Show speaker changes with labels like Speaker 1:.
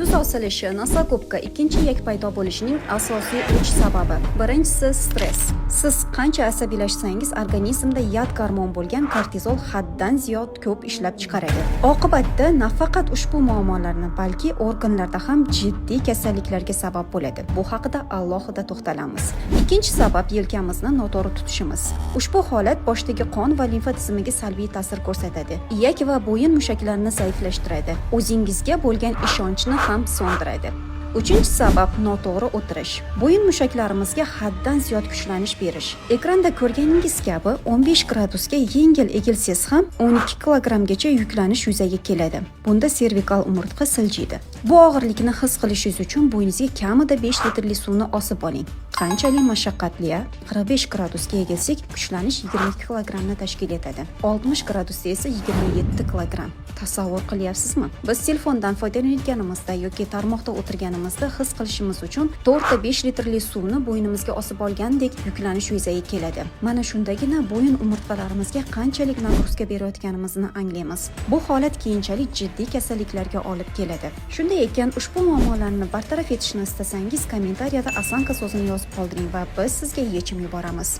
Speaker 1: Tuz osilishi nosogubga ikkinchi yak paydo bo'lishining asosiy 3 sababi. Birinchisi stress. Siz qancha asabiylashsangiz, organizmda yad gormon bo'lgan kortizol haddan ziyod ko'p ishlab chiqaradi. Oqibatda nafaqat ushbu muammolarni, balki organlarda ham jiddiy kasalliklarga sabab bo'ladi. Bu haqida alohida to'xtalamiz. Ikkinchi sabab yelkamizni noto'g'ri tutishimiz. Ushbu holat boshdagi qon va limfa tizimiga salbiy ta'sir ko'rsatadi. Iyak va bo'yin mushaklarini zaiflashtiradi. O'zingizga bo'lgan ishonchni ham so'ndiradi. Uchinchi sabab noto'g'ri o'tirish. Bo'yin mushaklarimizga haddan ziyod kuchlanish berish. Ekranda ko'rganingiz kabi 15 gradusga yengil egilsangiz ham 12 kilogrammgacha yuklanish yuzaga keladi. Bunda servikal umurtqa siljiydi. Bu og'irlikni his qilishingiz uchun bo'yningizga kamida 5 litrli suvni osib oling. Qanchalik mashaqqatli-a? 45 gradusga egilsak, kuchlanish 22 kilogrammni tashkil etadi. 60 gradusda esa 27 kilogramm. Tasavvur qilyapsizmi? Biz telefondan foydalanayotganimizda yoki tarmoqda o'tirganimizda his qilishimiz uchun 4-5 litrli suvni bo'ynimizga osib olgandek yuklanish yuzaga keladi. Mana shundagina bo'yin umurtqalarimizga qanchalik nagruzka berayotganimizni anglaymiz. Bu holat keyinchalik jiddiy kasalliklarga olib keladi. Shunday ekan, ushbu muammolarni bartaraf etishni istasangiz, kommentariyada Asanka so'zini yozib qoldiring va biz sizga yechim yuboramiz.